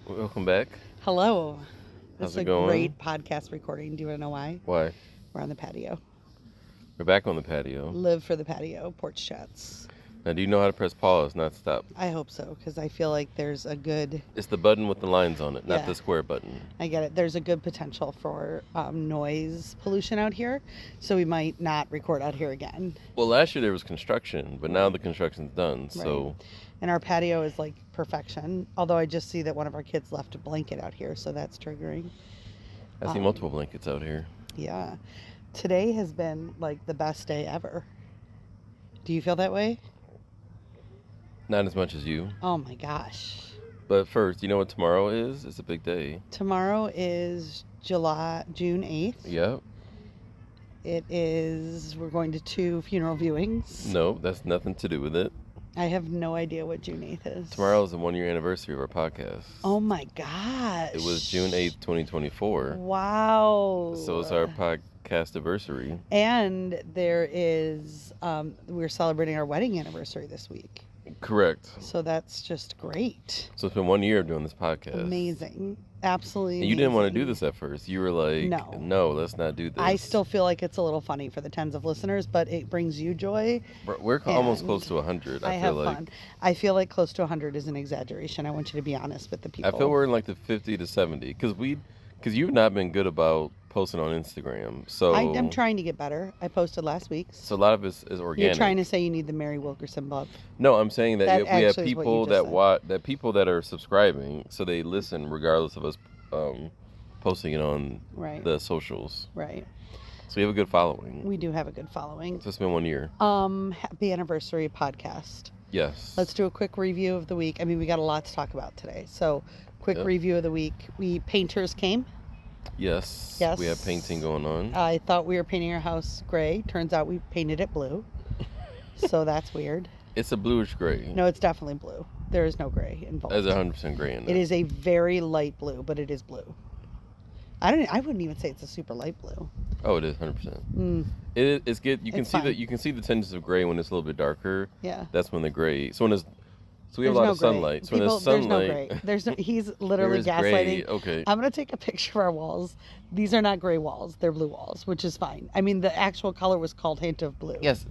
Welcome back. Hello. This How's is it a going? great podcast recording. Do you want to know why? Why? We're on the patio. We're back on the patio. Live for the patio, porch chats. Now, do you know how to press pause, not stop? I hope so, because I feel like there's a good... It's the button with the lines on it, not Yeah. the square button. I get it. There's a good potential for noise pollution out here, so we might not record out here again. Well, last year there was construction, but now the construction's done, so... Right. And our patio is like perfection, although I just see that one of our kids left a blanket out here, so that's triggering. I see multiple blankets out here. Yeah. Today has been like the best day ever. Do you feel that way? Not as much as you. Oh my gosh. But first, you know what tomorrow is? It's a big day. Tomorrow is June 8th. Yep. We're going to 2 funeral viewings. No, that's nothing to do with it. I have no idea what June 8th is. Tomorrow is the 1-year anniversary of our podcast. Oh my gosh. It was June 8th, 2024. Wow. So it's our podcast anniversary. And there is, we're celebrating our wedding anniversary this week. Correct. So that's just great. So it's been 1 year of doing this podcast. Amazing. Absolutely. And you didn't want to amazing. do this at first. You were like, no, let's not do this. I still feel like it's a little funny for the tens of listeners, but it brings you joy. We're almost close to 100. I have fun. I feel like close to 100 is an exaggeration. I want you to be honest with the people. I feel we're in like the 50 to 70 because you've not been good about posting on Instagram. So I'm trying to get better. I posted last week. So a lot of it is organic. You're trying to say you need the Mary Wilkerson bump. No, I'm saying that we have actually is what people you just said. people that are subscribing, so they listen regardless of us posting it on the socials. Right. So we have a good following. We do have a good following. So it's been 1 year. Happy anniversary podcast. Yes. Let's do a quick review of the week. I mean, we got a lot to talk about today. So, quick review of the week. Painters came. Yes. We have painting going on. I thought we were painting our house gray. Turns out we painted it blue. So that's weird. It's a bluish gray. No, it's definitely blue. There is no gray involved. There's 100% gray in it. It is a very light blue, but it is blue. I wouldn't even say it's a super light blue. Oh, it is 100%. It's good. You can see the tinges of gray when it's a little bit darker. Yeah. That's when the gray. So we have a lot of sunlight. So when there's sunlight, there's no gray. He's literally gaslighting. Gray. Okay. I'm gonna take a picture of our walls. These are not gray walls. They're blue walls, which is fine. I mean, the actual color was called Hint of Blue. Yes.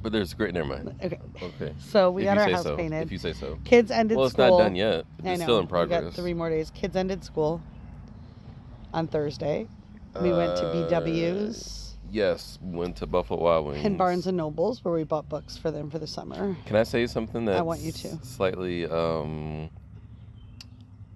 But there's gray. Never mind. Okay. Okay. So we got our house painted. If you say so. Kids ended school. Well, it's not done yet. It's still in progress. We got 3 more days. Kids ended school on Thursday. We went to BW's. Yes, went to Buffalo Wild Wings. And Barnes & Nobles, where we bought books for them for the summer. Can I say something that's I want you to. Slightly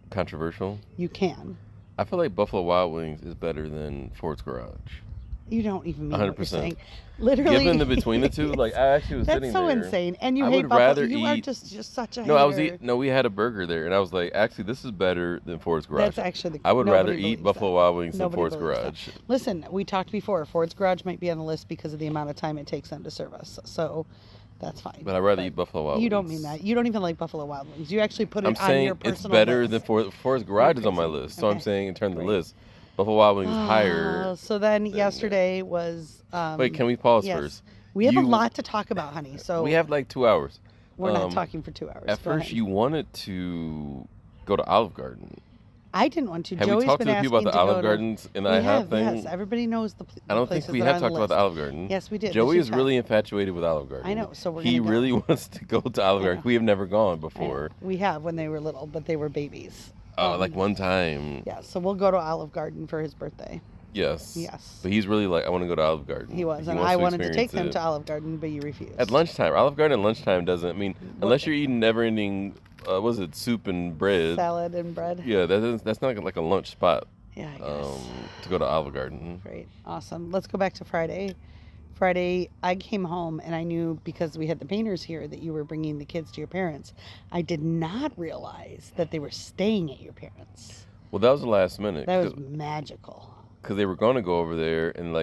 controversial? You can. I feel like Buffalo Wild Wings is better than Ford's Garage. You don't even mean 100%. What you're saying. Literally. Given the between the two, like I actually was sitting there. That's so insane. And you I hate would Buffalo. rather You eat, are just such a hater. No, we had a burger there, and I was like, actually, this is better than Ford's Garage. That's actually I would rather eat Buffalo Wild Wings than Ford's Garage. Listen, we talked before. Ford's Garage might be on the list because of the amount of time it takes them to serve us. So that's fine. But I'd rather eat Buffalo Wild Wings. You don't mean that. You don't even like Buffalo Wild Wings. You actually put it on your personal list. I'm saying it's better than Ford's Garage is on my list. So I'm saying in terms of the list, Buffalo Wild Wings is higher. So then yesterday was... Wait, can we pause first? We have a lot to talk about, honey. So we have like 2 hours. We're not talking for 2 hours. At first, you wanted to go to Olive Garden. I didn't want to. Have we talked to the people about the Olive Gardens in the IHOP thing? Yes, everybody knows the I don't think we have talked about the Olive Garden. Yes, we did. Joey is really infatuated with Olive Garden. I know, so we're He really wants to go to Olive Garden. We have never gone before. We have when they were little, but they were babies. Like one time. Yeah, so we'll go to Olive Garden for his birthday. Yes. Yes. But he's really like, I want to go to Olive Garden. He was, and I wanted to take him to Olive Garden, but you refused. At lunchtime. Olive Garden at lunchtime doesn't, unless you're eating never-ending, soup and bread. Salad and bread. Yeah, that's not like a lunch spot. Yeah, I guess. To go to Olive Garden. Great. Awesome. Let's go back to Friday. Friday, I came home and I knew because we had the painters here that you were bringing the kids to your parents. I did not realize that they were staying at your parents'. Well, that was the last minute. That was magical. Because they were going to go over there and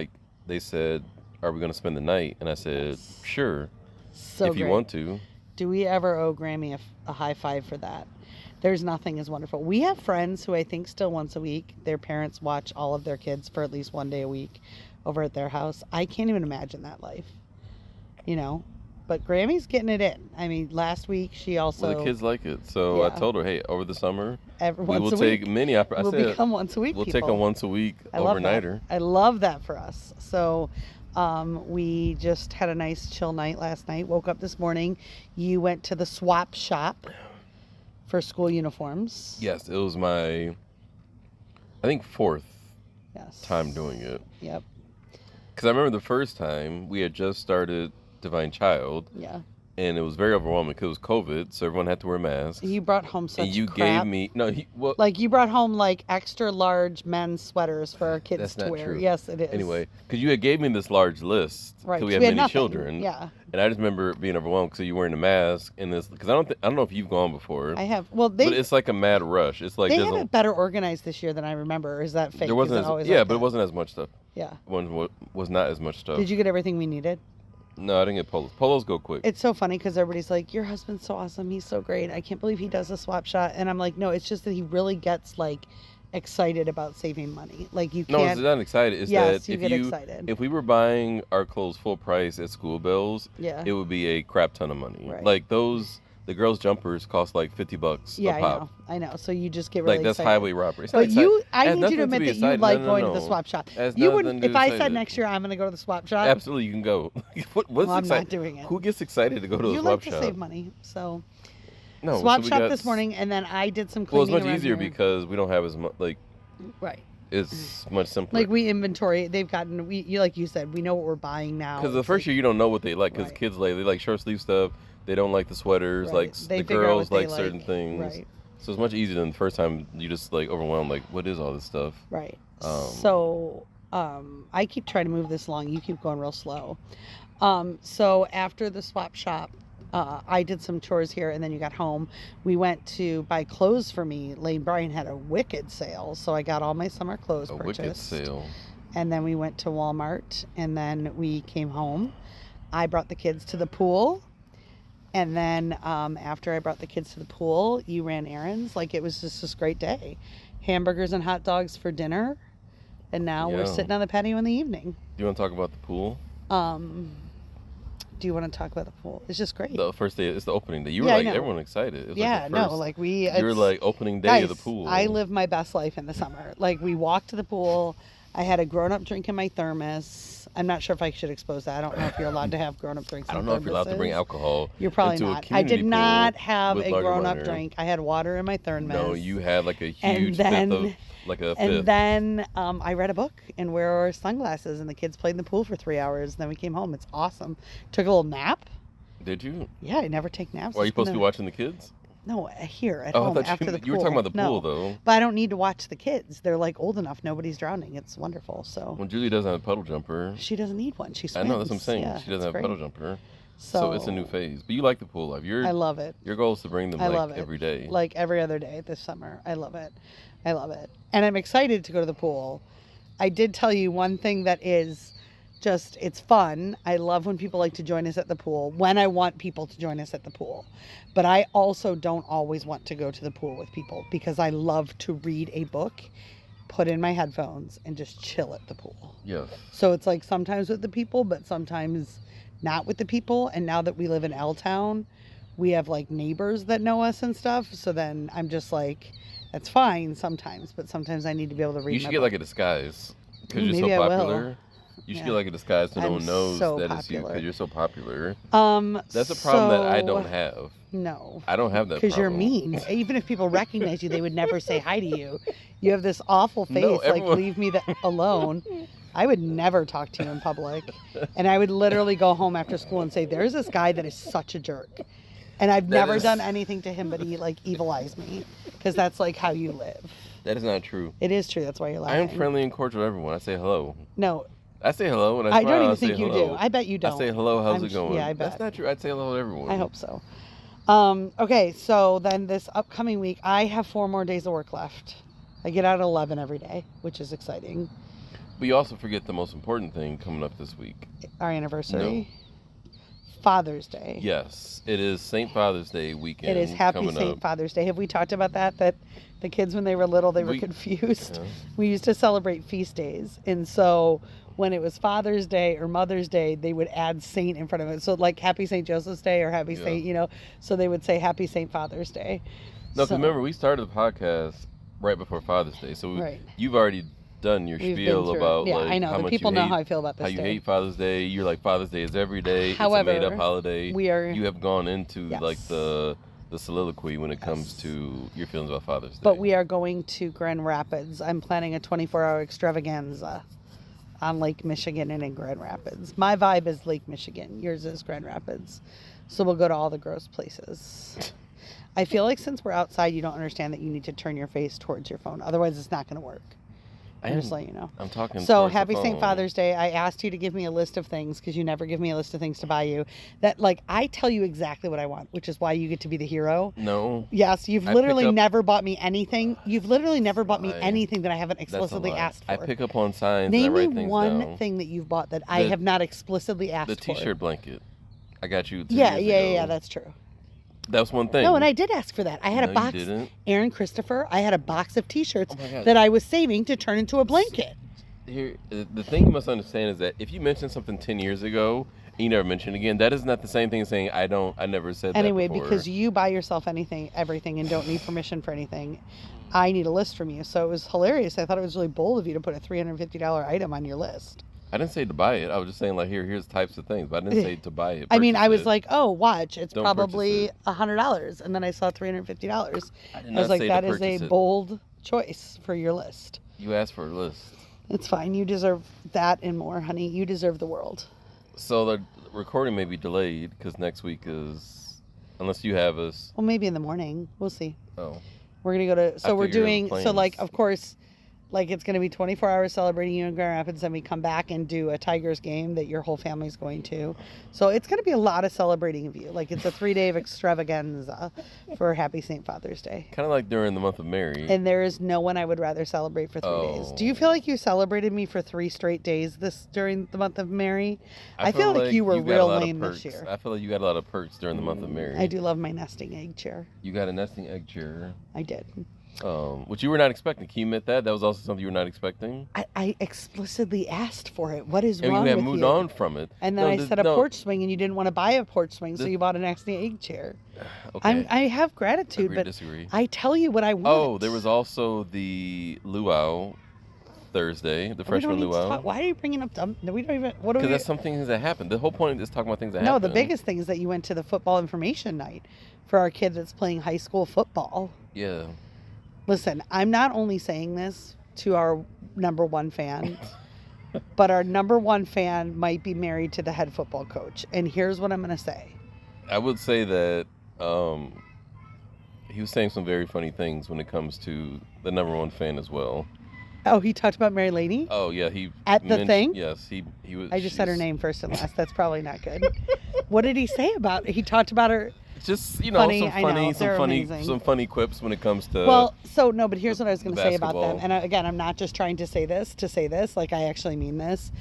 they said, are we going to spend the night? And I said, sure. So if you want to. Do we ever owe Grammy a high five for that? There's nothing as wonderful. We have friends who I think still once a week, their parents watch all of their kids for at least one day a week over at their house. I can't even imagine that life. But Grammy's getting it in. I mean, last week she also... Well, the kids like it. So I told her, hey, over the summer, we will take many... We'll become once a week We'll people. take a once a week overnighter. I love that for us. So we just had a nice chill night last night. Woke up this morning. You went to the swap shop for school uniforms. Yes, it was my, I think, fourth time doing it. Yep. Because I remember the first time we had just started Divine Child. Yeah. And it was very overwhelming because it was COVID, so everyone had to wear masks. You brought home such crap. And you crap. gave me... Like, you brought home, like, extra large men's sweaters for our kids that's to not wear. True. Yes, it is. Anyway, because you had gave me this large list. Right. Because we had many children. Yeah. And I just remember being overwhelmed because you wearing a mask and this... Because I don't know if you've gone before. I have. Well, but it's like a mad rush. It's like... They had it better organized this year than I remember. Or is that fake? There wasn't but it wasn't as much stuff. Yeah. Was not as much stuff. Did you get everything we needed? No, I didn't get polos. Polos go quick. It's so funny because everybody's like, your husband's so awesome. He's so great. I can't believe he does a swap shot. And I'm like, no, it's just that he really gets like excited about saving money. Like you can't. No, it's not excited. It's yes, that you get excited. If we were buying our clothes full price at School Bells, it would be a crap ton of money. Right. Like the girls' jumpers cost like $50 a pop. I know. So you just get really that's excited. highway robbery. But I need you to admit that you like going to the swap shop. You wouldn't. If I said next year I'm going to go to the swap shop. Absolutely, you can go. I'm not doing it. Who gets excited to go to the swap shop? You like to save money, so. No, swap shop this morning, and then I did some cleaning. Well, it's much easier because we don't have as much like. Right. It's much simpler. Like we inventory, like you said, we know what we're buying now. Because the first year you don't know what they like. Because kids they like short sleeve stuff. They don't like the sweaters. Right. Like the girls like certain things. Right. So it's much easier than the first time you just like overwhelmed. Like, what is all this stuff? Right. I keep trying to move this along. You keep going real slow. So after the swap shop, I did some chores here, and then you got home. We went to buy clothes for me. Lane Bryant had a wicked sale, so I got all my summer clothes purchased. Wicked sale. And then we went to Walmart, and then we came home. I brought the kids to the pool. And then after I brought the kids to the pool, you ran errands. Like, it was just this great day. Hamburgers and hot dogs for dinner. And now we're sitting on the patio in the evening. Do you want to talk about the pool? Do you want to talk about the pool? It's just great. The first day, it's the opening day. You were everyone excited. It was you were like opening day of the pool. I live my best life in the summer. Like, we walked to the pool. I had a grown-up drink in my thermos. I'm not sure if I should expose that. I don't know if you're allowed to have grown-up drinks. I don't know if you're allowed to bring alcohol. You're probably not. I did not have a grown-up drink. I had water in my thermos. No, you had like a huge fifth of like a fifth. And then I read a book and wore sunglasses, and the kids played in the pool for 3 hours. And then we came home. It's awesome. Took a little nap. Did you? Yeah, I never take naps. Well, are you supposed to be watching the kids? No, here at home after the pool. You were talking about the pool, though. But I don't need to watch the kids. They're like old enough. Nobody's drowning. It's wonderful. So. Well, Julie doesn't have a puddle jumper. She doesn't need one. She swims. I know, that's what I'm saying. Yeah, she doesn't have a puddle jumper. So it's a new phase. But you like the pool life. I love it. Your goal is to bring them every day. Like every other day this summer. I love it. I love it. And I'm excited to go to the pool. I did tell you one thing that is just, it's fun. I love when people like to join us at the pool, when I want people to join us at the pool. But I also don't always want to go to the pool with people because I love to read a book, put in my headphones, and just chill at the pool. Yes. So it's like sometimes with the people, but sometimes not with the people. And now that we live in L-Town, we have like neighbors that know us and stuff. So then I'm just like, that's fine sometimes, but sometimes I need to be able to read. You should get like a disguise because you're maybe so popular. I will. You should get like a disguise so no one knows that it's you because you're so popular. That's a problem that I don't have. No. I don't have that problem. Because you're mean. Even if people recognize you, they would never say hi to you. You have this awful face, leave me alone. I would never talk to you in public. And I would literally go home after school and say, there's this guy that is such a jerk. And I've never done anything to him, but he like evil eyes me. Because that's like how you live. That is not true. It is true. That's why you're laughing. I am friendly and cordial to everyone. I say hello. No. I say hello and I smile. I don't even think you do. I bet you don't. I say hello, how's it going? Yeah, I bet. That's not true. I'd say hello to everyone. I hope so. Okay, so then this upcoming week, I have 4 more days of work left. I get out at 11 every day, which is exciting. But you also forget the most important thing coming up this week. Our anniversary. No. Father's Day. Yes, it is St. Father's Day weekend. It is Happy St. Father's Day. Have we talked about that? That the kids, when they were little, they were confused. Yeah. We used to celebrate feast days. And so when it was Father's Day or Mother's Day, they would add Saint in front of it. So like Happy St. Joseph's Day or Happy St., you know, so they would say Happy St. Father's Day. No, so, remember, we started the podcast right before Father's Day. So you've already done your spiel about like I know. how the much people you know hate, how I feel about this how you day. hate Father's Day. You're like, Father's Day is every day. However, it's a made-up holiday. You have gone into like the soliloquy when it comes to your feelings about Father's Day. But we are going to Grand Rapids. I'm planning a 24-hour extravaganza on Lake Michigan and in Grand Rapids. My vibe is Lake Michigan. Yours is Grand Rapids. So we'll go to all the gross places. I feel like since we're outside, you don't understand that you need to turn your face towards your phone. Otherwise, it's not going to work. Just let you know. I'm talking. So happy St. Father's Day. I asked you to give me a list of things because you never give me a list of things to buy you. That like I tell you exactly what I want, which is why you get to be the hero. No. Yes, you've literally never bought me anything. You've literally never bought me anything that I haven't explicitly asked for. I pick up on signs. Name and I write me things one down. thing that you've bought that I have not explicitly asked for. The T-shirt blanket. I got you. Yeah. That's true. That was one thing. No, and I did ask for that. I had a box. You didn't. Aaron Christopher, I had a box of T-shirts that I was saving to turn into a blanket. Here, the thing you must understand is that if you mentioned something 10 years ago and you never mention it again, that is not the same thing as saying I never said anyway, that before. Because you buy yourself everything, and don't need permission for anything. I need a list from you, so it was hilarious. I thought it was really bold of you to put a $350 item on your list. I didn't say to buy it. I was just saying like here's types of things, but I didn't say to buy it. I mean, I was like, oh, watch, it's probably $100, and then I saw $350. I was like, that is a bold choice for your list. You asked for a list. It's fine. You deserve that and more, honey. You deserve the world. So the recording may be delayed because next week is, unless you have us. Well, maybe in the morning. We'll see. Oh. We're going to go to, so we're doing, so like, of course, like it's going to be 24 hours celebrating you in Grand Rapids, and we come back and do a Tigers game that your whole family's going to. So it's going to be a lot of celebrating of you. Like it's a 3-day extravaganza for Happy St. Father's Day. Kind of like during the month of Mary. And there is no one I would rather celebrate for 3 days. Do you feel like you celebrated me for 3 straight days during the month of Mary? I feel like you were real lame this year. I feel like you got a lot of perks during the month of Mary. I do love my nesting egg chair. You got a nesting egg chair. I did. Which you were not expecting. Can you admit that? That was also something you were not expecting? I explicitly asked for it. What is wrong with you? And you have moved on from it. And then I said a porch swing, and you didn't want to buy a porch swing, so you bought a nesting egg chair. Okay. I have gratitude, but disagree. I tell you what I want. Oh, there was also the luau Thursday, the freshman luau. Why are you bringing up dumb? No, we don't even. What? Because that's some things that happened. The whole point is talking about things that happened. No, the biggest thing is that you went to the football information night for our kid that's playing high school football. Yeah. Listen, I'm not only saying this to our number one fan, but our number one fan might be married to the head football coach. And here's what I'm going to say. I would say that he was saying some very funny things when it comes to the number one fan as well. Oh, he talked about Mary Laney? Oh, yeah. At the thing? Yes, he was. I just said her name first and last. That's probably not good. What did he say about it? He talked about her. Just, some funny quips when it comes to. Well, so no, but here's what I was going to say about them. And again, I'm not just trying to say this. Like, I actually mean this.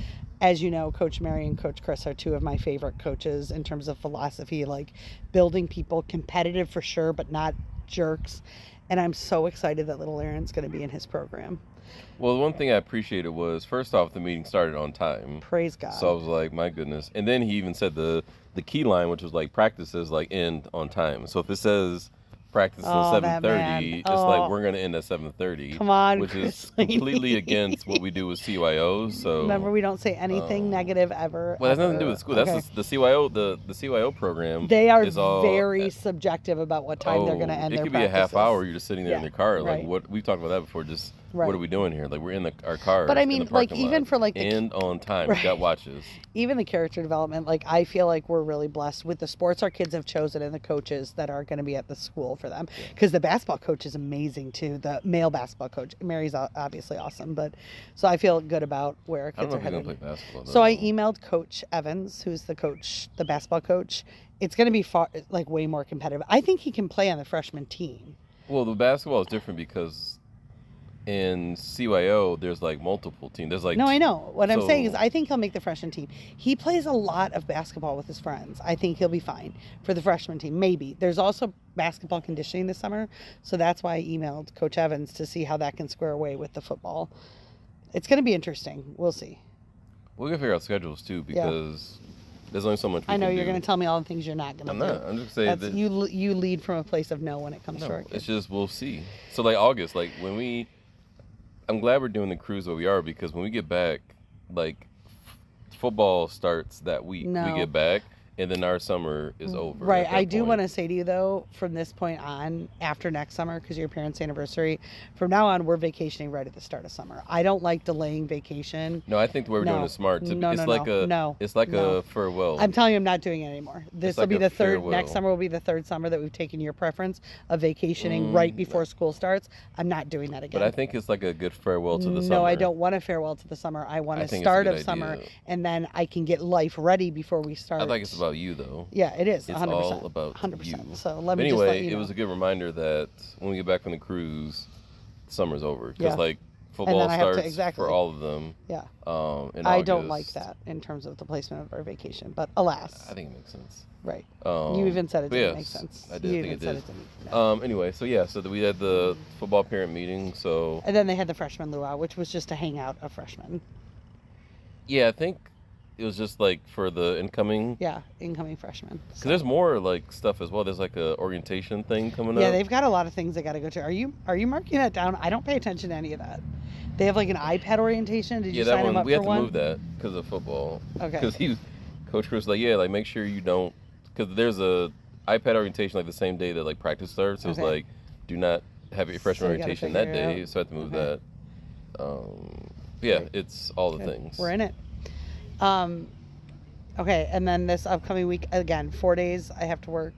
As you know, Coach Mary and Coach Chris are 2 of my favorite coaches in terms of philosophy, like building people, competitive for sure, but not jerks. And I'm so excited that little Aaron's going to be in his program. Well, one thing I appreciated was, first off, the meeting started on time. Praise God. So I was like, my goodness. And then he even said the key line, which was like, practices like end on time. So if it says practice until 7:30, it's like we're going to end at 7:30. Come on, which is completely against what we do with CYOs. So remember, we don't say anything negative ever. Well, it has nothing to do with school. Okay. That's the CYO. The CYO program. They are very subjective about what time they're going to end their practices. It could be a half hour. You're just sitting there in your car. Like right. what we've talked about that before. Just what are we doing here? Like we're in our car. But I mean, like even for like and on time, we got watches. Even the character development, like I feel like we're really blessed with the sports our kids have chosen and the coaches that are going to be at the school for them. Because the basketball coach is amazing too. The male basketball coach, Mary's obviously awesome, but so I feel good about where our kids are headed. Play basketball, so I emailed Coach Evans, who's the basketball coach. It's going to be way more competitive. I think he can play on the freshman team. Well, the basketball is different because in CYO, there's like multiple teams. There's like no, I know. What I'm saying is I think he'll make the freshman team. He plays a lot of basketball with his friends. I think he'll be fine for the freshman team. Maybe. There's also basketball conditioning this summer, so that's why I emailed Coach Evans to see how that can square away with the football. It's going to be interesting. We'll see. We're going to figure out schedules too, because there's only so much we I know can you're do. going to tell me all the things you're not going to do. I'm not. I'm just saying that you lead from a place of no when it comes to our kids. It's just we'll see. So like August, like I'm glad we're doing the cruise where we are, because when we get back, like football starts that week. No. We get back, and then our summer is over. Right. I do want to say to you, though, from this point on, after next summer, because your parents' anniversary, from now on, we're vacationing right at the start of summer. I don't like delaying vacation. No, I think the way we're doing is smart. It's like a farewell. I'm telling you, I'm not doing it anymore. This will be the third. Farewell. Next summer will be the third summer that we've taken your preference of vacationing right before school starts. I'm not doing that again. But I think it's like a good farewell to the summer. No, I don't want a farewell to the summer. I want a start of summer, and then I can get life ready before we start. I think it's about you, though. Yeah, it is. It's 100%. all about 100%. you. So let me anyway, just let you know. It was a good reminder that when we get back from the cruise, summer's over, because like football starts for all of them. Yeah. In I don't August. like that in terms of the placement of our vacation, but alas. I think it makes sense. Right. You even said it didn't make sense. I did. You I think even it said did. it didn't. Anyway, so we had the football parent meeting. So. And then they had the freshman luau, which was just a hangout of freshmen. Yeah, I think it was just like for the incoming. Yeah, incoming freshmen. Because there's more like stuff as well. There's like a orientation thing coming up. Yeah, they've got a lot of things they got to go to. Are you marking that down? I don't pay attention to any of that. They have like an iPad orientation. Did you sign them up for one? We had to move that because of football. Okay. Because Coach Chris was like, yeah, like make sure you don't, because there's a iPad orientation like the same day that like practice starts. It was like, do not have your freshman orientation that day. So I had to move that. It's all the things. We're in it. Okay, and then this upcoming week, again, 4 days I have to work.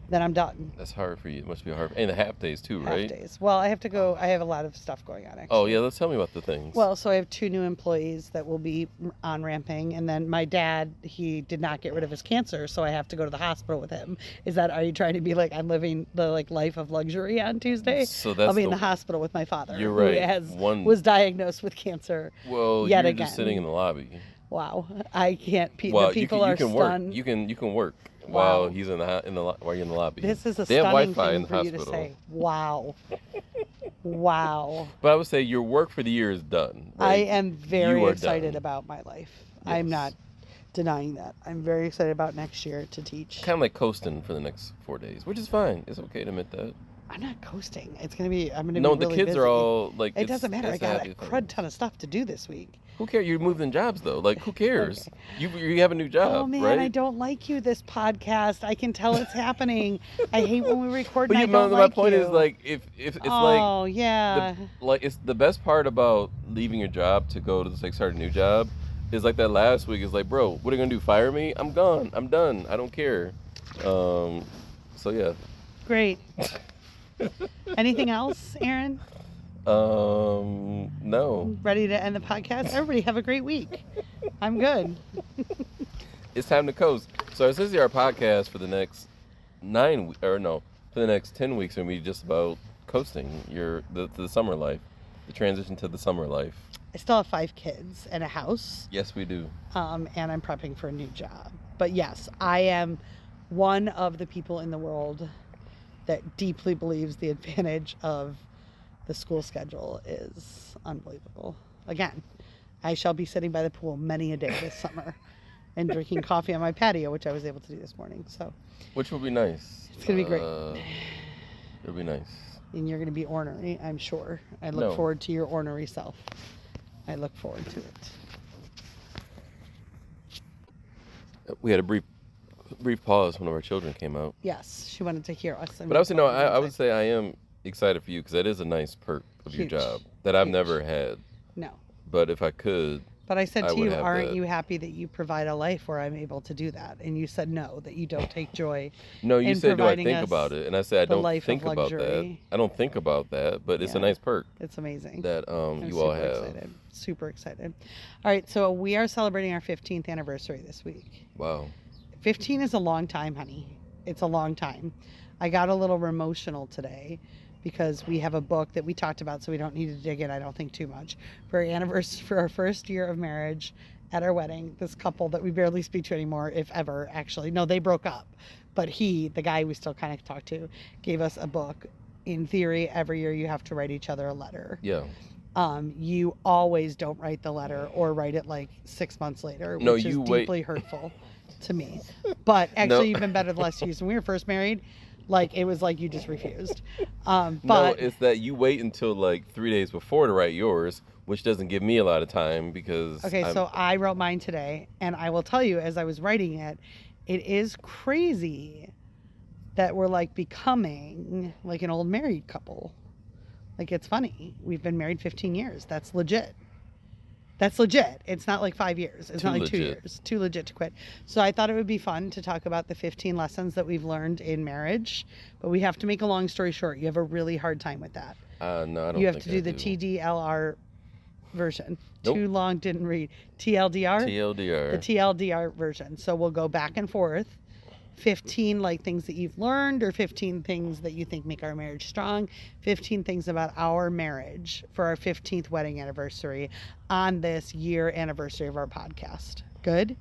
Then I'm done. That's hard for you. It must be hard. And the half days too, right? Half days. Well, I have to go. I have a lot of stuff going on, actually. Oh, yeah. Let's tell me about the things. Well, so I have 2 new employees that will be on ramping. And then my dad, he did not get rid of his cancer, so I have to go to the hospital with him. Are you trying to be like, I'm living the like life of luxury on Tuesday? So that's I'll be in the hospital with my father. You're right. Who was diagnosed with cancer. Well, yet you're again. Just sitting in the lobby. Wow. I can't. The people you can stunned. Work. You can work. Wow. While he's while you're in the lobby. This is a they have stunning Wi-Fi thing in the for hospital. you to say. Wow. Wow. But I would say your work for the year is done. Right? I am very excited about my life. Yes. I'm not denying that. I'm very excited about next year to teach. Kind of like coasting for the next 4 days, which is fine. It's okay to admit that. I'm not coasting. I'm going to be really busy. No, the kids are all like. It doesn't matter. I got a crud ton of stuff to do this week. Who cares? You're moving jobs though. Like, who cares? Okay. You have a new job. Oh man, right? I don't like you. This podcast, I can tell it's happening. I hate when we record. But and I don't like you. My point is like if it's like. Oh yeah. It's the best part about leaving your job to go to start a new job, is like that last week is like, bro, what are you gonna do? Fire me? I'm gone. I'm done. I don't care. So yeah. Great. Anything else, Aaron? No. Ready to end the podcast? Everybody have a great week. I'm good. It's time to coast. So essentially our podcast for the next 10 weeks are going to be just about coasting the summer life, the transition to the summer life. I still have 5 kids and a house. Yes, we do. And I'm prepping for a new job. But yes, I am one of the people in the world that deeply believes the advantage of the school schedule is unbelievable. Again, I shall be sitting by the pool many a day this summer and drinking coffee on my patio, which I was able to do this morning. So, which will be nice. It's going to be great. It'll be nice. And you're going to be ornery, I'm sure. I look forward to your ornery self. I look forward to it. We had a brief pause when our children came out. Yes, she wanted to hear us. But I would say I am excited for you because that is a nice perk of your job that I've never had. No. But if I could. But I said to you, aren't you happy that you provide a life where I'm able to do that? And you said no, that you don't take joy. No, you said, do I think about it? And I said, I don't think about that. I don't think about that, but it's a nice perk. It's amazing. That you all have. Excited. Super excited. All right, so we are celebrating our 15th anniversary this week. Wow. 15 is a long time, honey. It's a long time. I got a little emotional today because we have a book that we talked about, so we don't need to dig in, I don't think, too much. For our anniversary, for our first year of marriage, at our wedding, this couple that we barely speak to anymore, if ever, actually. No, they broke up. But the guy we still kind of talk to, gave us a book. In theory, every year you have to write each other a letter. Yeah. You always don't write the letter or write it like 6 months later, which No, is you deeply hurtful to me. But actually, No. you've been better the last 2 years. When we were first married, like it was like you just refused. No, But it's that you wait until like 3 days before to write yours, which doesn't give me a lot of time because. okay, so I wrote mine today, and I will tell you, as I was writing it, it is crazy that we're like becoming like an old married couple. Like, it's funny. We've been married 15 years. That's legit. That's legit. It's not like 5 years. It's Too not like 2 legit. years. Too legit to quit. So I thought it would be fun to talk about the 15 lessons that we've learned in marriage. But we have to make a long story short. You have a really hard time with that. No, I don't. You have think to do I the TDLR version. Nope. Too long, didn't read. TLDR? TLDR. The TLDR version. So we'll go back and forth. 15 like things that you've learned, or 15 things that you think make our marriage strong, 15 things about our marriage for our 15th wedding anniversary on this year anniversary of our podcast. Good?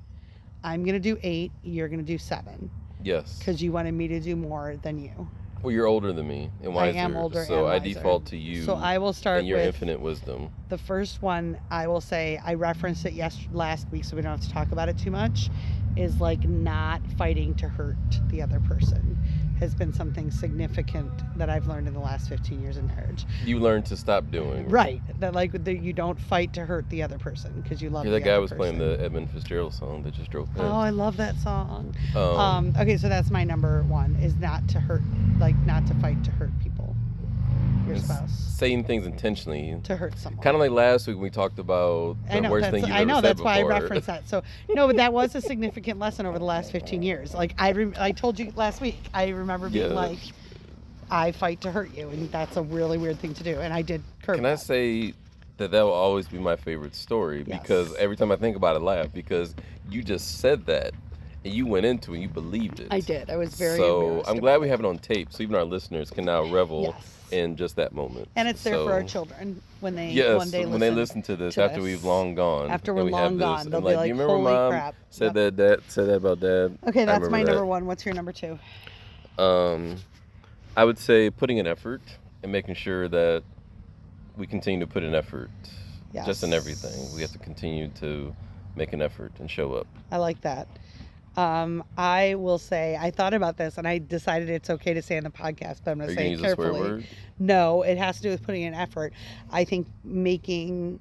I'm going to do 8, you're going to do 7, Yes. because you wanted me to do more than you. Well, you're older than me and wiser. I am older so and I wiser. default to you. So I will start and your with infinite wisdom. the first one. I will say, I referenced it last week, so we don't have to talk about it too much, is like not fighting to hurt the other person has been something significant that I've learned in the last 15 years of marriage. You learn to stop doing. Right. That you don't fight to hurt the other person because you love Yeah, the that guy other was playing person. the Edmund Fitzgerald song that just drove past. Oh, I love that song. Um, Okay, so that's my number 1, is not to hurt, like not to fight to hurt people. Your it's spouse. saying things intentionally. To hurt someone. Kind of like last week when we talked about the worst thing you've ever said that's why I before. referenced that. So no, but that was a significant lesson over the last 15 years. Like I told you last week, I remember being Yeah. like, I fight to hurt you, and that's a really weird thing to do, and I did curb Can I that. say that will always be my favorite story? Yes. Because every time I think about it, I laugh because you just said that and you went into it and you believed it. I did. I was very So embarrassed I'm about glad we it. have it on tape, so even our listeners can now revel Yes. in just that moment. And it's there So, for our children when they Yes, one day when they listen to this to after us. we've long gone. After and we're we long have this, gone, and they'll be like, like, you remember "Holy Mom crap." said Yep. said that about Dad? Okay, I that's my remember number that. 1. What's your number 2? I would say putting in effort and making sure that we continue to put in effort. Yes. Just in everything. We have to continue to make an effort and show up. I like that. I will say, I thought about this and I decided it's okay to say in the podcast, but I'm going Are to you say going it to use a swear carefully. word? No, it has to do with putting in effort. I think making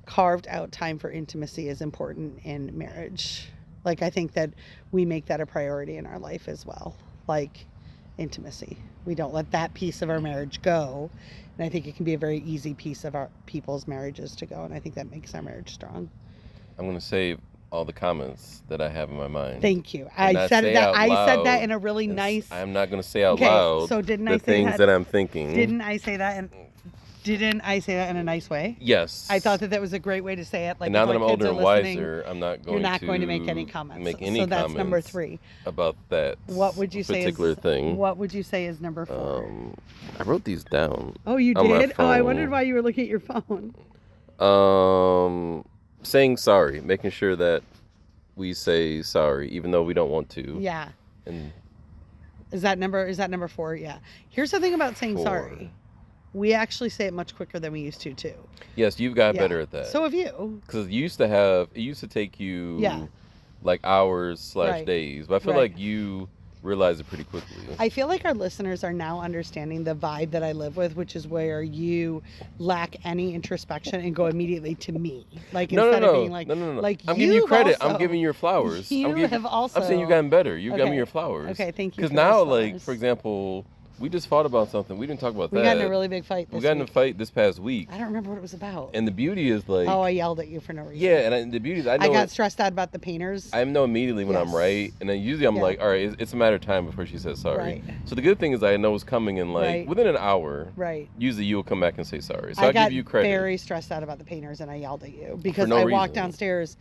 carved out time for intimacy is important in marriage. Like, I think that we make that a priority in our life as well. Like, intimacy. We don't let that piece of our marriage go. And I think it can be a very easy piece of our people's marriages to go. And I think that makes our marriage strong. I'm going to save all the comments that I have in my mind. Thank you. And I not said say that. out I said that loud. in a really And nice. I'm not going to say out Okay, loud so didn't the I say things that I'm thinking. Didn't I say that? Didn't I say that in a nice way? Yes. I thought that was a great way to say it. Like, and now if that my I'm kids older are and listening, wiser, I'm not going you're not to going to make any comments. Make any so that's comments number 3. about that What would you say particular is thing. What would you say is number 4? I wrote these down. Oh, you on my did? Oh, I phone. wondered why you were looking at your phone. Saying sorry, making sure that we say sorry, even though we don't want to. Yeah. And Is that number 4? Yeah. Here's the thing about saying 4. sorry. We actually say it much quicker than we used to, too. yes, you've got Yeah. better at that. So have you. Because it used to take you Yeah. like hours / Right. days, but I feel Right. like you realize it pretty quickly. I feel like our listeners are now understanding the vibe that I live with, which is where you lack any introspection and go immediately to me. Like, No, instead no, of no, being like, no, no, no. like I'm giving you you've credit. also- I'm giving you your flowers. You I'm have also. I'm saying you've gotten better. You've given Okay. me your flowers. Okay, thank you Because for now, those like, flowers. for example, we just fought about something. We didn't talk about We that. got in a really big fight We this got in a week. fight this past week. I don't remember what it was about. And the beauty is like, Oh, I yelled at you for no reason. yeah, and the beauty is I know I got stressed out about the painters. I know immediately when I'm Yes. right, and then usually I'm Yeah. like, all right, it's a matter of time before she says sorry. Right. So the good thing is I know it's coming in like Right. within an hour. Right. Usually you'll come back and say sorry. So I I'll got give you credit. very stressed out about the painters, and I yelled at you because no I walked reason. downstairs.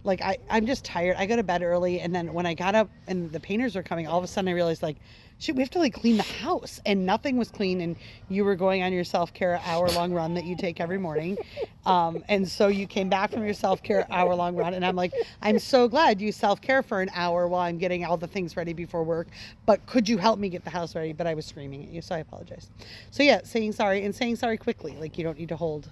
Like I'm just tired. I go to bed early, and then when I got up and the painters were coming, all of a sudden I realized like, shit, we have to like clean the house, and nothing was clean. And you were going on your self-care hour-long run that you take every morning, and so you came back from your self-care hour-long run, and I'm like, I'm so glad you self-care for an hour while I'm getting all the things ready before work. But could you help me get the house ready? But I was screaming at you, so I apologize. So yeah, saying sorry and saying sorry quickly. Like you don't need to hold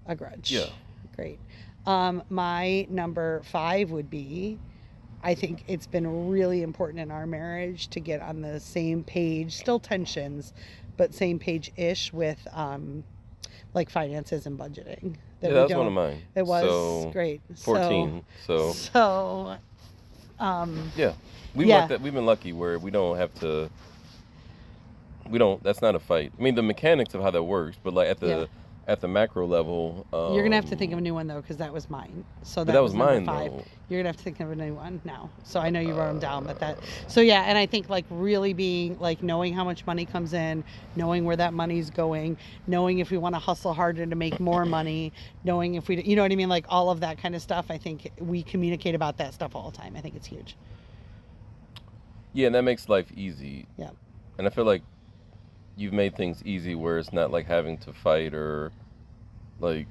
a grudge. Yeah. Great. My number 5 would be, I think it's been really important in our marriage to get on the same page, still tensions, but same page-ish with like finances and budgeting. That was one of mine. It was so, great. 14. So yeah. We've been lucky where we don't have to, that's not a fight. I mean, the mechanics of how that works, but like at the macro level, you're gonna have to think of a new one though, because that was mine. So that was number mine 5. though. You're gonna have to think of a new one now. So I know you wrote them down, but that. So yeah, and I think like really being like knowing how much money comes in, knowing where that money's going, knowing if we want to hustle harder to make more money, knowing if we, you know what I mean, like all of that kind of stuff. I think we communicate about that stuff all the time. I think it's huge. Yeah, and that makes life easy. Yeah. And I feel like you've made things easy where it's not like having to fight or like,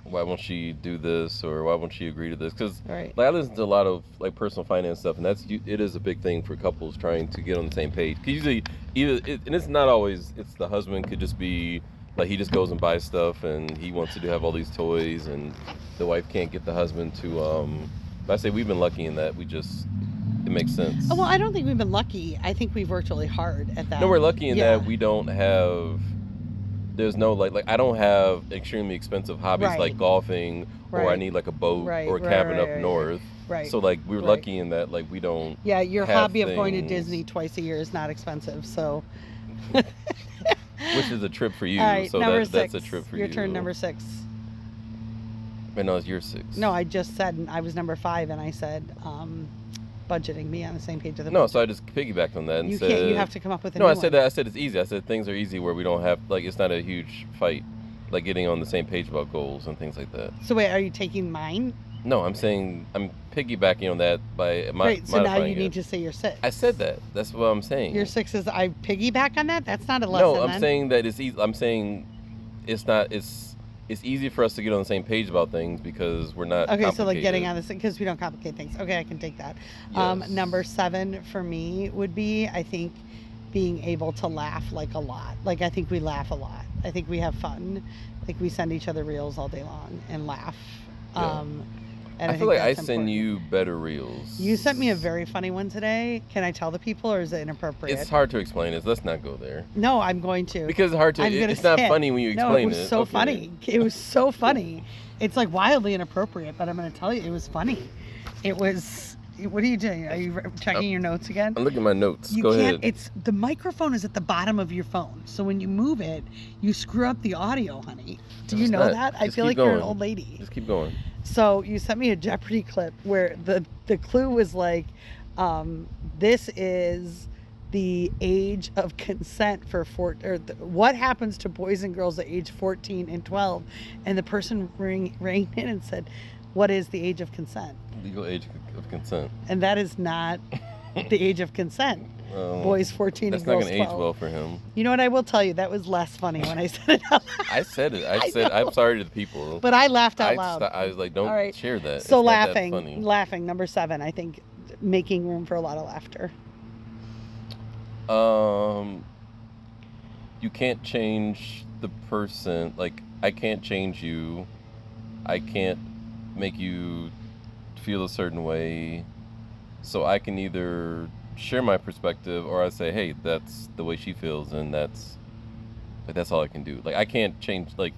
why won't she do this or why won't she agree to this? Because Right. like I listen to a lot of like personal finance stuff, and it is a big thing for couples trying to get on the same page. Because usually, and it's not always. It's the husband could just be like he just goes and buys stuff, and he wants to have all these toys, and the wife can't get the husband to. But I say we've been lucky in that it makes sense. Oh, well, I don't think we've been lucky. I think we've worked really hard at that. No, we're lucky in that we don't have. There's no like I don't have extremely expensive hobbies Right. like golfing or I Right. need like a boat Right, or a right, cabin right, up right, north. Right. So like we're Right. lucky in that like we don't. Yeah, your have hobby of going to things- Disney twice a year is not expensive. So. Which is a trip for you. All right, so number that's 6. a trip for Your you. turn, number 6. But no, it's your 6. No, I just said I was number 5, and I said budgeting. Be on the same page with the No, budget. so I just piggybacked on that and You said. can't. You have to come up with a No, new I said one. that. I said it's easy. I said things are easy where we don't have like it's not a huge fight, like getting on the same page about goals and things like that. So wait, are you taking mine? No, I'm saying I'm piggybacking on that by Great. So now modifying you need it. to say your 6. I said that. That's what I'm saying. Your 6 is I piggyback on that. That's not a lesson. No, I'm then. saying that it's easy. I'm saying it's not. It's easy for us to get on the same page about things because we're not. Okay, so like getting complicated. on this because we don't complicate things. Okay, I can take that. Yes. Number 7 for me would be I think being able to laugh like a lot. Like I think we laugh a lot. I think we have fun. Like we send each other reels all day long and laugh. Yeah. And I feel like I that's send important. you better reels. You sent me a very funny one today. Can I tell the people, or is it inappropriate? It's hard to explain it. Let's not go there. No, I'm going to. Because it's hard to. I'm gonna It's not say it. funny when you No, explain it it. was so Okay. funny. It was so funny. It's like wildly inappropriate, but I'm going to tell you, it was funny. It was. What are you doing? Are you checking your notes again? I'm looking at my notes. You Go can't. ahead. It's the microphone is at the bottom of your phone, so when you move it, you screw up the audio, honey. Do you It's know not. that? I Just feel keep like you're an going. old lady. Just keep going. So you sent me a Jeopardy clip where the clue was like, this is the age of consent for what happens to boys and girls at age 14 and 12, and the person rang in and said, what is the age of consent? Legal age of consent. And that is not the age of consent. Boys 14 That's and not girls going to age 12. well for him. You know what? I will tell you, that was less funny when I said it out loud. I said it. I I said know. I'm sorry to the people. But I laughed out loud. I was like, don't All right. share that. So It's not that funny. laughing, number 7, I think making room for a lot of laughter. You can't change the person. Like I can't change you. I can't make you feel a certain way. So I can either share my perspective or I say, hey, that's the way she feels, and that's all I can do. Like I can't change. Like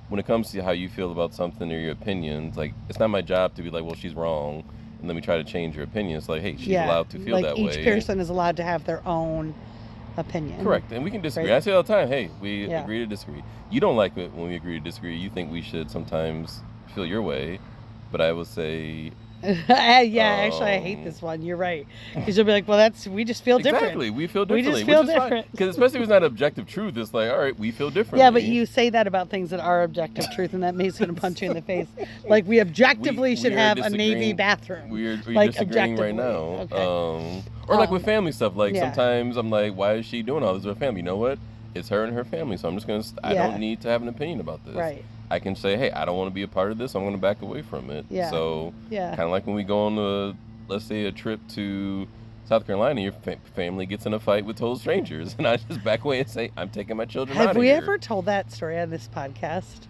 when it comes to how you feel about something or your opinions, like it's not my job to be like, well, she's wrong, and let me try to change your opinion. It's like, hey, she's allowed to feel like that each way. person is allowed to have their own opinion. Correct, and we can disagree. Right. I say all the time, hey, we Yeah. agree to disagree. You don't like it when we agree to disagree. You think we should sometimes feel your way, but I will say Yeah, actually, I hate this one. You're right. Because you'll be like, well, we just feel different. Exactly, we feel We differently. just feel different. Because especially if it's not objective truth, it's like, all right, we feel differently. Yeah, but you say that about things that are objective truth, and that makes going to punch you in the face. Like, we objectively should have a Navy bathroom. We're like, disagreeing right now. Okay. Or like with family stuff. Like yeah. sometimes I'm like, why is she doing all this with her family? You know what? It's her and her family, so I'm just going to, I don't need to have an opinion about this. Right. I can say, hey, I don't want to be a part of this. I'm going to back away from it. Yeah. So kind of like when we go on let's say a trip to South Carolina, your family gets in a fight with total strangers, and I just back away and say, I'm taking my children out of here. Have we ever told that story on this podcast?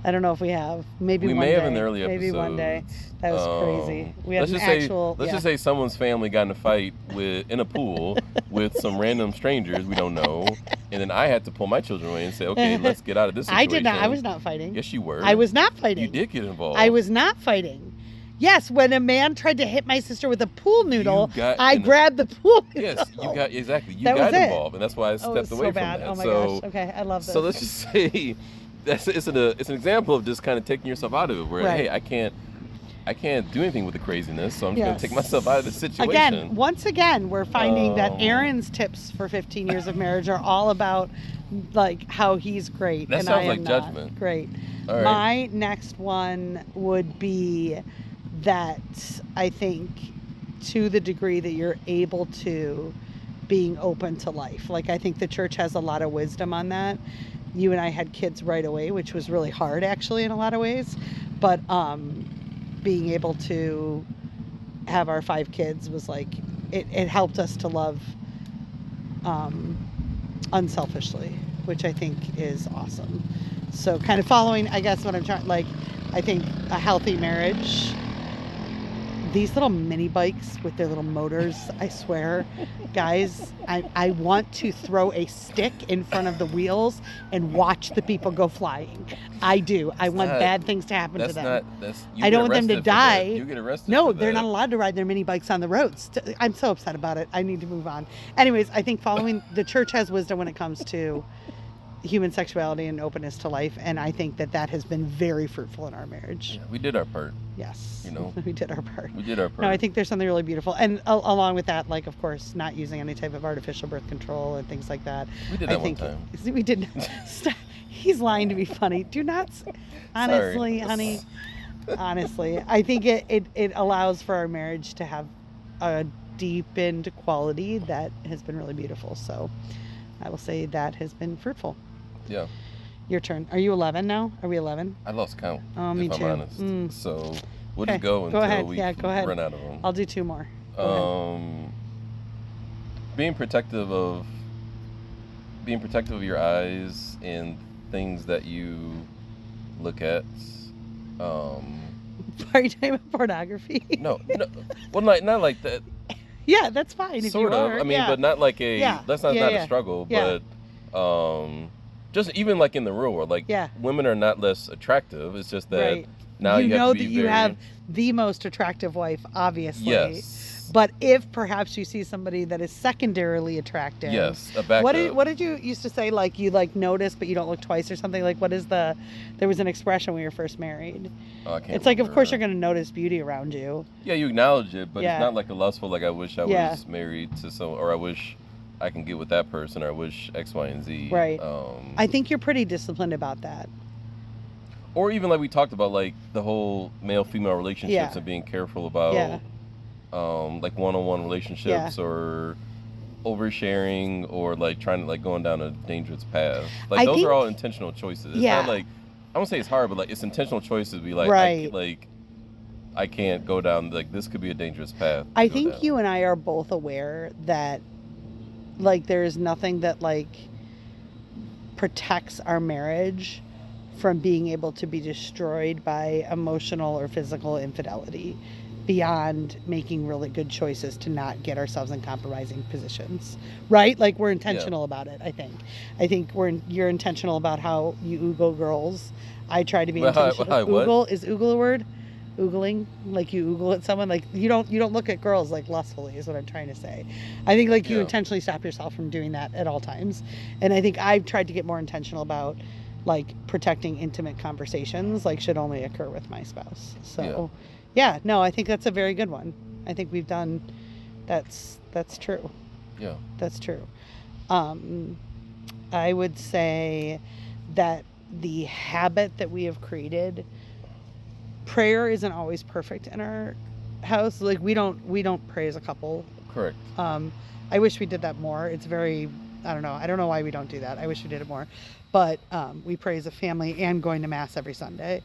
I don't know if we have. Maybe we one may day. have in the early episodes. Maybe one day. That was crazy. We had let's just say someone's family got in a fight in a pool with some random strangers we don't know, and then I had to pull my children away and say, okay, let's get out of this situation. I did not. I was not fighting. Yes, you were. I was not fighting. You did get involved. I was not fighting. Yes, when a man tried to hit my sister with a pool noodle, I grabbed the pool noodle. Yes, you got involved, and that's why I stepped away from that. Oh my gosh. Okay, I love this. So let's just say it's an example of just kind of taking yourself out of it, where hey, I can't do anything with the craziness, so I'm just going to take myself out of the situation. Again, once again, we're finding that Aaron's tips for 15 years of marriage are all about like how he's great. That and sounds I am like not judgment. Great. All right. My next one would be that I think to the degree that you're able to being open to life. Like I think the church has a lot of wisdom on that. You and I had kids right away, which was really hard actually in a lot of ways. But being able to have our 5 kids was like, it helped us to love unselfishly, which I think is awesome. So kind of following, I guess what I'm trying, like, I think a healthy marriage, these little mini bikes with their little motors, I swear, guys, I want to throw a stick in front of the wheels and watch the people go flying. I do. I want bad things to happen to them. I don't want them to die. You get arrested. No, they're not allowed to ride their mini bikes on the roads. I'm so upset about it. I need to move on. Anyways, I think following the church has wisdom when it comes to human sexuality and openness to life, and I think that has been very fruitful in our marriage. Yeah, we did our part. Yes. You know, we did our part. We did our part. No, I think there's something really beautiful, and along with that, like of course, not using any type of artificial birth control and things like that. We did that one time. We did. He's lying to be funny. Do not. Honestly, honey. Honestly, I think it allows for our marriage to have a deepened quality that has been really beautiful. So, I will say that has been fruitful. Yeah. Your turn. Are you 11 now? Are we 11? I lost count. Oh, me if too. I'm honest. So we'll just go until ahead. we go ahead. run out of them. I'll do 2 more. Being protective of your eyes and things that you look at. Are you talking about pornography? No. Well, not like that. Yeah, that's fine. Sort of. I mean, but not like a. Yeah. That's not a struggle. Yeah. But just even like in the real world, like women are not less attractive. It's just that now you know have to that be you have the most attractive wife, obviously. Yes. But if perhaps you see somebody that is secondarily attractive, a backup. What did you used to say? Like you notice, but you don't look twice, or something. Like what is there was an expression when you were first married. Oh, I can't. It's like, of course, you're going to notice beauty around you. Yeah, you acknowledge it, but it's not like a lustful. Like I wish I was married to someone, or I wish I can get with that person, or I wish X, Y, and Z. Right. I think you're pretty disciplined about that. Or even like we talked about, like the whole male-female relationships and being careful about. Like one-on-one relationships or oversharing or like trying to like going down a dangerous path. Like those are all intentional choices. It's not like, I won't say it's hard, but like it's intentional choices to be like, I can't go down, like this could be a dangerous path. I think you and I are both aware that like there is nothing that like protects our marriage from being able to be destroyed by emotional or physical infidelity, beyond making really good choices to not get ourselves in compromising positions, right? Like we're intentional about it. I think you're intentional about how you oogle girls. I try to be intentional. Oogle is oogle a word? Oogling, like you oogle at someone, like you don't look at girls like lustfully, is what I'm trying to say. I think like you intentionally stop yourself from doing that at all times, and I think I've tried to get more intentional about like protecting intimate conversations, like should only occur with my spouse. So. Yeah, no, I think that's a very good one. I think we've done, that's true. Yeah. That's true. I would say that the habit that we have created, prayer isn't always perfect in our house. Like we don't pray as a couple. Correct. I wish we did that more. It's very, I don't know why we don't do that. I wish we did it more. But we pray as a family and going to mass every Sunday.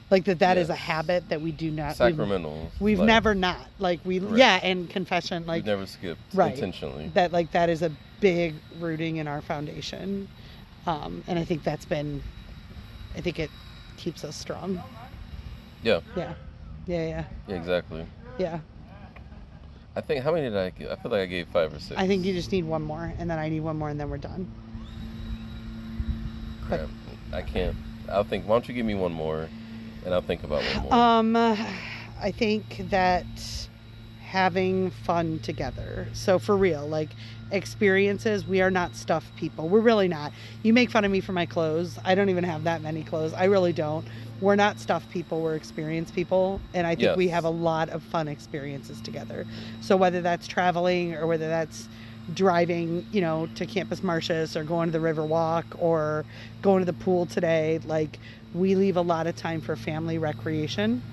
Like that is a habit that we do not. Sacramental. We've never not. Like Correct. yeah, and confession. Like we've never skipped right, intentionally. That is a big rooting in our foundation. And I think it keeps us strong. Yeah. Yeah. Yeah. Yeah, exactly. Yeah. I think, how many did I give? I feel like I gave 5 or 6. I think you just need one more, and then I need one more, and then we're done. Crap. I can't. I'll think, why don't you give me one more, and I'll think about one more. I think that having fun together. So for real, like experiences, we are not stuffed people. We're really not. You make fun of me for my clothes. I don't even have that many clothes. I really don't. We're not stuffed people. We're experienced people. And I think we have a lot of fun experiences together. So whether that's traveling or whether that's driving, to Campus Martius or going to the river walk or going to the pool today, like we leave a lot of time for family recreation.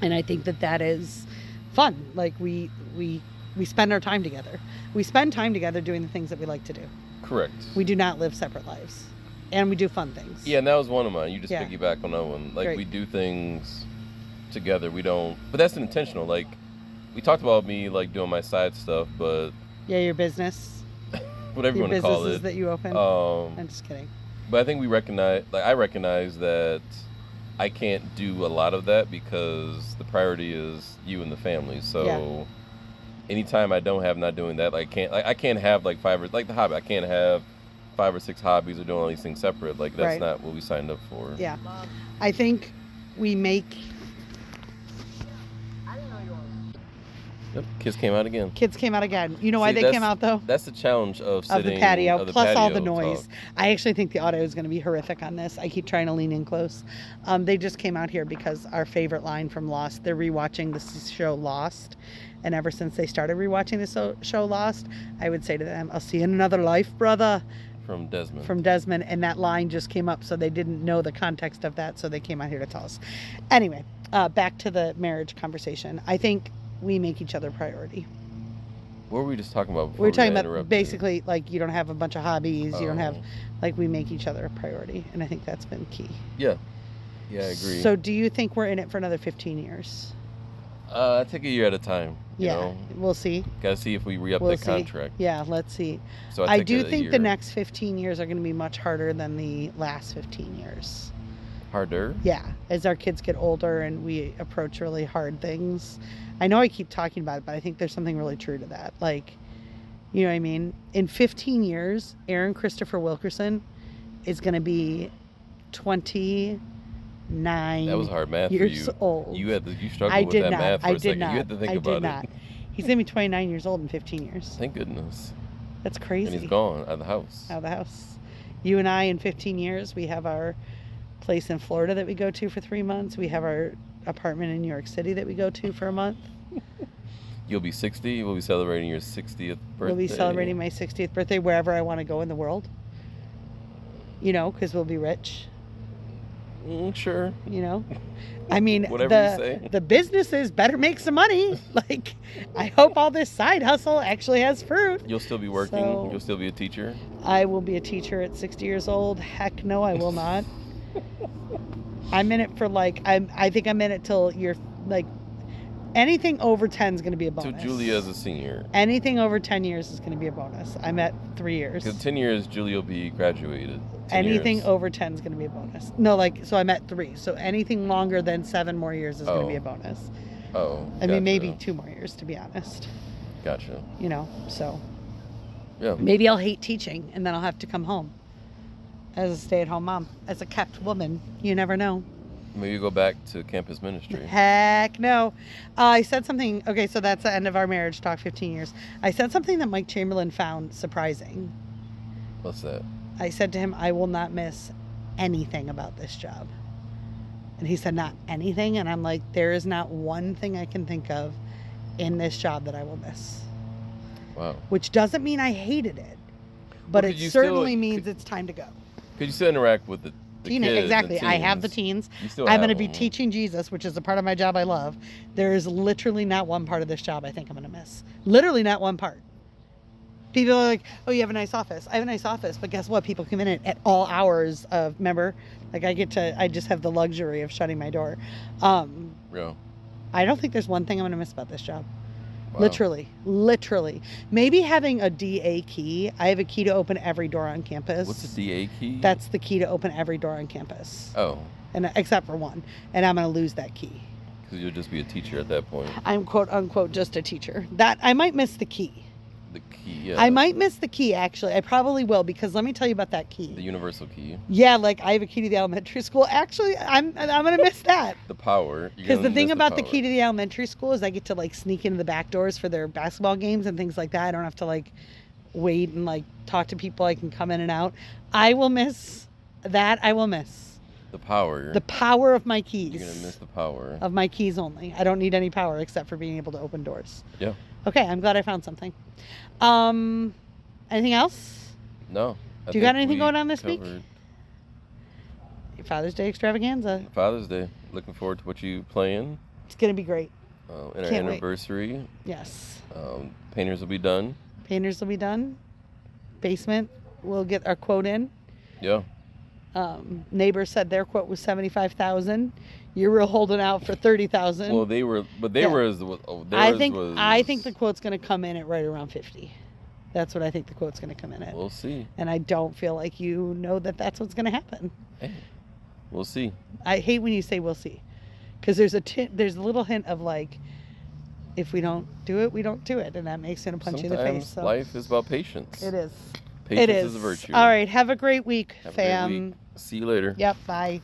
And I think that is fun. Like we spend our time together. We spend time together doing the things that we like to do. Correct. We do not live separate lives. And we do fun things. Yeah, and that was one of mine. You just piggyback on that one. Like, we do things together. We don't... But that's intentional. Like, we talked about me, like, doing my side stuff, but... Yeah, your business. Whatever you want to call it. Businesses that you open. I'm just kidding. But I think we recognize... Like, I recognize that I can't do a lot of that because the priority is you and the family. So... Anytime I don't have not doing that, I can't have like 5 or like the hobby. I can't have 5 or 6 hobbies or doing all these things separate. Like that's not what we signed up for. Yeah, I think we make. Yep, kids came out again. You know why they came out though? That's the challenge of sitting of the patio, plus all the noise. Talk. I actually think the audio is going to be horrific on this. I keep trying to lean in close. They just came out here because our favorite line from Lost. They're rewatching the show Lost. And ever since they started rewatching the show Lost, I would say to them, I'll see you in another life, brother. From Desmond. And that line just came up, so they didn't know the context of that, so they came out here to tell us. Anyway, back to the marriage conversation. I think we make each other a priority. What were we just talking about before? We were talking about basically, like, you don't have a bunch of hobbies. You don't have, like, we make each other a priority. And I think that's been key. Yeah. Yeah, I agree. So do you think we're in it for another 15 years? I take a year at a time. You know? We'll see. Gotta see if we re-up the contract. Yeah, let's see. So I do think the next 15 years are going to be much harder than the last 15 years. Harder? Yeah, as our kids get older and we approach really hard things. I know I keep talking about it, but I think there's something really true to that. Like, you know what I mean? In 15 years, Aaron Christopher Wilkerson is going to be 29 that was hard math years for you. Old. You struggled with that math for a second. You had to think about it. I did not. He's going to be 29 years old in 15 years. Thank goodness. That's crazy. And he's gone out of the house. Out of the house. You and I, in 15 years, we have our place in Florida that we go to for 3 months. We have our apartment in New York City that we go to for a month. You'll be 60. We'll be celebrating your 60th birthday. We'll be celebrating my 60th birthday wherever I want to go in the world. Because we'll be rich. Sure. I mean, whatever you say. The businesses better make some money. Like, I hope all this side hustle actually has fruit. You'll still be working? So, you'll still be a teacher? I will be a teacher at 60 years old. Heck no, I will not. I'm in it for I think I'm in it till you're anything over 10 is going to be a bonus. So Julia is a senior. Anything over 10 years is going to be a bonus. I'm at 3 years. Because 10 years, Julia will be graduated. Anything over 10 is going to be a bonus. No, so I'm at 3. So anything longer than 7 more years is going to be a bonus. Oh, I mean, maybe 2 more years, to be honest. Gotcha. So. Yeah. Maybe I'll hate teaching, and then I'll have to come home as a stay-at-home mom, as a kept woman. You never know. Maybe go back to campus ministry. Heck no. I said something. Okay, so that's the end of our marriage talk, 15 years. I said something that Mike Chamberlain found surprising. What's that? I said to him, I will not miss anything about this job. And he said, not anything. And I'm like, there is not one thing I can think of in this job that I will miss. Wow. Which doesn't mean I hated it, but Well, it could you certainly still- means it's time to go. Could you still interact with the kids and Exactly. I have the teens? teens. You still I'm have going to be them. teaching Jesus, which is a part of my job I love. There is literally not one part of this job I think I'm going to miss. Literally not one part. People are like, oh, you have a nice office. I have a nice office, but guess what? People come in at all hours of, remember, like I just have the luxury of shutting my door. Yeah. I don't think there's one thing I'm going to miss about this job. Wow. Literally. Maybe having a DA key. I have a key to open every door on campus. What's the DA key? That's the key to open every door on campus. Oh, And except for one. And I'm going to lose that key. because you'll just be a teacher at that point. I'm quote unquote just a teacher. That I might miss the key. The key, yeah. I might miss the key actually. I probably will, because let me tell you about that key. The universal key. Yeah, like I have a key to the elementary school. Actually, I'm going to miss that. The power. Because the thing about the power. key to the elementary school is I get to like sneak into the back doors for their basketball games and things like that. I don't have to like wait and like talk to people. I can come in and out. I will miss that. I will miss The power. the power of my keys. You're gonna miss the power. Of my keys only. I don't need any power except for being able to open doors. Yeah. Okay, I'm glad I found something. Anything else? No. Do you got anything going on this week? covered Father's Day extravaganza. Father's Day. Looking forward to what you playing. It's gonna be great. And our Can't wait. anniversary. Yes. Painters will be done. Painters will be done. Basement, we'll get our quote in. Yeah. Neighbor said their quote was 75,000. You were holding out for 30,000. Well, they were, but Yeah. theirs I think was. I think the quote's going to come in at right around 50. That's what I think the quote's going to come in at. We'll see. And I don't feel like you know that that's what's going to happen. Hey, we'll see. I hate when you say we'll see, because there's a little hint of like, if we don't do it, we don't do it, and that makes it a punch you in the face. Sometimes So life is about patience. it is. Patience It is is a virtue. All right. Have a great week, Have a fam. great week. See you later. Yep. Bye.